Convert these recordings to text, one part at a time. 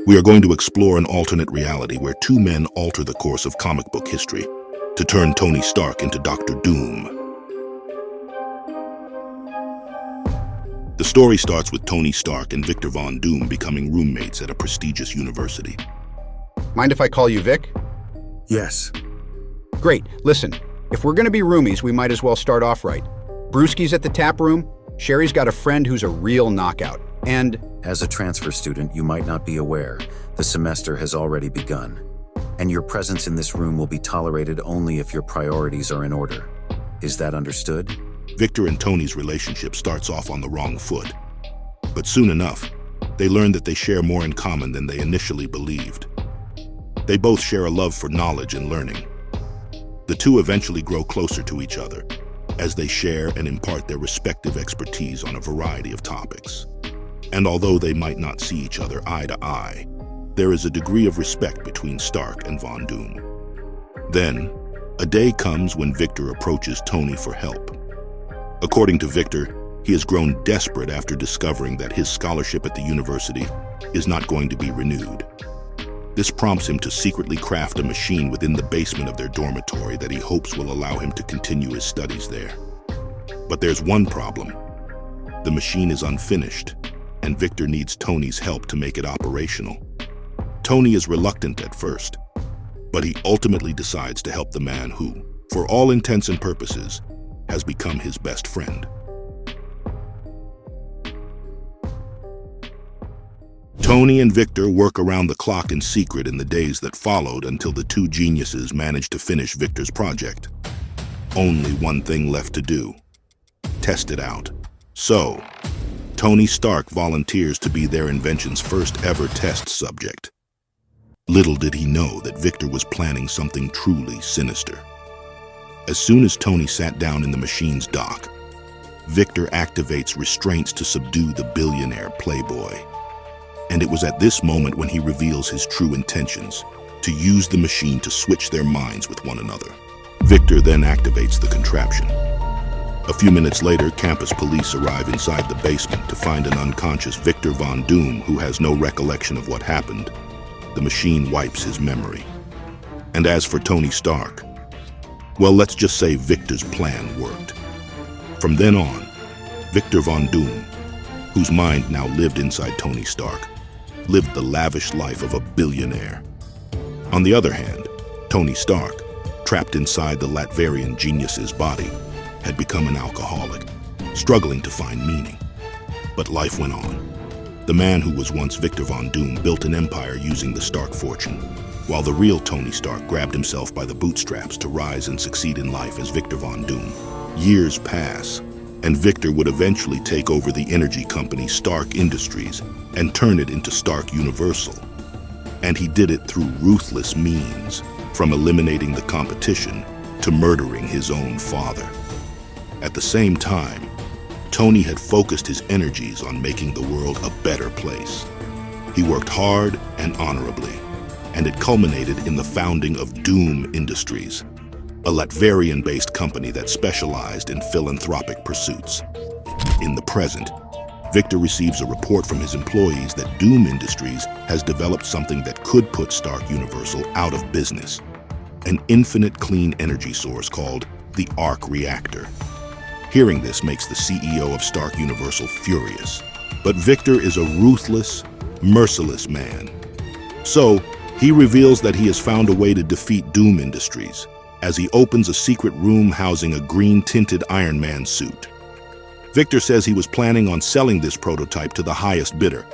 We are going to explore an alternate reality where two men alter the course of comic book history to turn Tony Stark into Dr. Doom. The story starts with Tony Stark and Victor Von Doom becoming roommates at a prestigious university. Mind if I call you Vic? Yes. Great. Listen, if we're gonna be roomies, we might as well start off right. Brewski's at the tap room, Sherry's got a friend who's a real knockout, and... As a transfer student, you might not be aware, the semester has already begun, and your presence in this room will be tolerated only if your priorities are in order. Is that understood? Victor and Tony's relationship starts off on the wrong foot, but soon enough, they learn that they share more in common than they initially believed. They both share a love for knowledge and learning. The two eventually grow closer to each other as they share and impart their respective expertise on a variety of topics. And although they might not see each other eye to eye, there is a degree of respect between Stark and Von Doom. Then, a day comes when Victor approaches Tony for help. According to Victor, he has grown desperate after discovering that his scholarship at the university is not going to be renewed. This prompts him to secretly craft a machine within the basement of their dormitory that he hopes will allow him to continue his studies there. But there's one problem. The machine is unfinished, and Victor needs Tony's help to make it operational. Tony is reluctant at first, but he ultimately decides to help the man who, for all intents and purposes, has become his best friend. Tony and Victor work around the clock in secret in the days that followed until the two geniuses managed to finish Victor's project. Only one thing left to do: test it out. So, Tony Stark volunteers to be their invention's first ever test subject. Little did he know that Victor was planning something truly sinister. As soon as Tony sat down in the machine's dock, Victor activates restraints to subdue the billionaire playboy. And it was at this moment when he reveals his true intentions, to use the machine to switch their minds with one another. Victor then activates the contraption. A few minutes later, campus police arrive inside the basement to find an unconscious Victor Von Doom who has no recollection of what happened. The machine wipes his memory. And as for Tony Stark, well, let's just say Victor's plan worked. From then on, Victor Von Doom, whose mind now lived inside Tony Stark, lived the lavish life of a billionaire. On the other hand, Tony Stark, trapped inside the Latverian genius's body, had become an alcoholic, struggling to find meaning. But life went on. The man who was once Victor Von Doom built an empire using the Stark fortune, while the real Tony Stark grabbed himself by the bootstraps to rise and succeed in life as Victor Von Doom. Years pass, and Victor would eventually take over the energy company Stark Industries and turn it into Stark Universal. And he did it through ruthless means, from eliminating the competition to murdering his own father. At the same time, Tony had focused his energies on making the world a better place. He worked hard and honorably, and it culminated in the founding of Doom Industries, a Latverian-based company that specialized in philanthropic pursuits. In the present, Victor receives a report from his employees that Doom Industries has developed something that could put Stark Universal out of business, an infinite clean energy source called the Arc Reactor. Hearing this makes the CEO of Stark Universal furious, but Victor is a ruthless, merciless man. So, he reveals that he has found a way to defeat Doom Industries, as he opens a secret room housing a green-tinted Ironman suit. Victor says he was planning on selling this prototype to the highest bidder,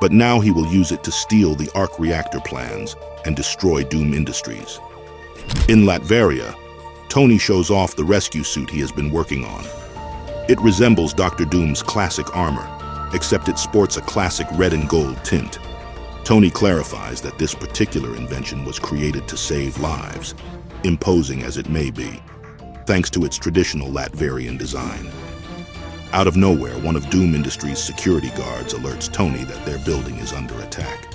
but now he will use it to steal the Arc Reactor plans and destroy Doom Industries. In Latveria, Tony shows off the rescue suit he has been working on. It resembles Dr. Doom's classic armor, except it sports a classic red and gold tint. Tony clarifies that this particular invention was created to save lives, imposing as it may be, thanks to its traditional Latverian design. Out of nowhere, one of Doom Industries' security guards alerts Tony that their building is under attack.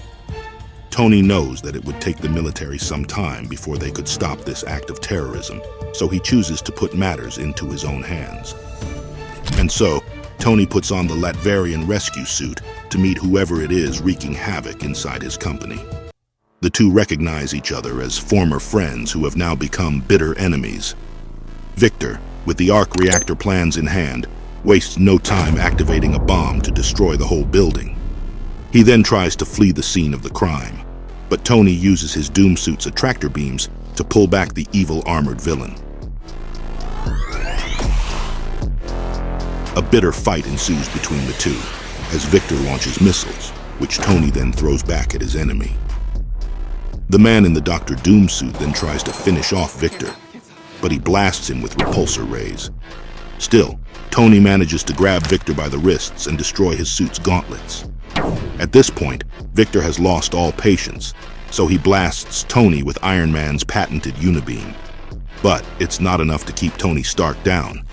Tony knows that it would take the military some time before they could stop this act of terrorism, so he chooses to put matters into his own hands. And so, Tony puts on the Latverian rescue suit to meet whoever it is wreaking havoc inside his company. The two recognize each other as former friends who have now become bitter enemies. Victor, with the arc reactor plans in hand, wastes no time activating a bomb to destroy the whole building. He then tries to flee the scene of the crime, but Tony uses his Doom suit's attractor beams to pull back the evil armored villain. A bitter fight ensues between the two, as Victor launches missiles, which Tony then throws back at his enemy. The man in the Dr. Doom suit then tries to finish off Victor, but he blasts him with repulsor rays. Still, Tony manages to grab Victor by the wrists and destroy his suit's gauntlets. At this point, Victor has lost all patience, so he blasts Tony with Iron Man's patented unibeam. But it's not enough to keep Tony Stark down.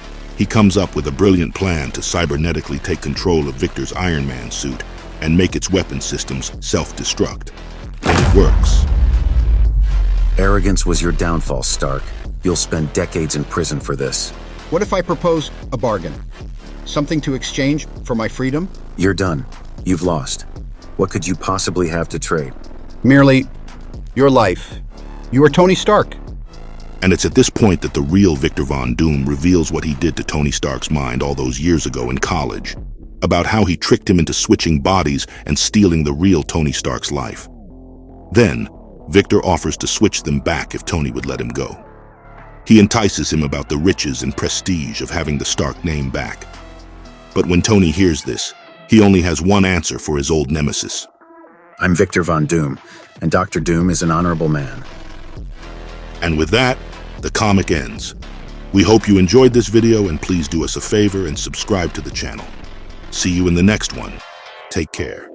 He comes up with a brilliant plan to cybernetically take control of Victor's Iron Man suit and make its weapon systems self-destruct. And it works. Arrogance was your downfall, Stark. You'll spend decades in prison for this. What if I propose a bargain? Something to exchange for my freedom? You're done. You've lost. What could you possibly have to trade? Merely your life. You are Tony Stark. And it's at this point that the real Victor Von Doom reveals what he did to Tony Stark's mind all those years ago in college, about how he tricked him into switching bodies and stealing the real Tony Stark's life. Then, Victor offers to switch them back if Tony would let him go. He entices him about the riches and prestige of having the Stark name back. But when Tony hears this, he only has one answer for his old nemesis. I'm Victor Von Doom, and Dr. Doom is an honorable man. And with that, the comic ends. We hope you enjoyed this video, and please do us a favor and subscribe to the channel. See you in the next one. Take care.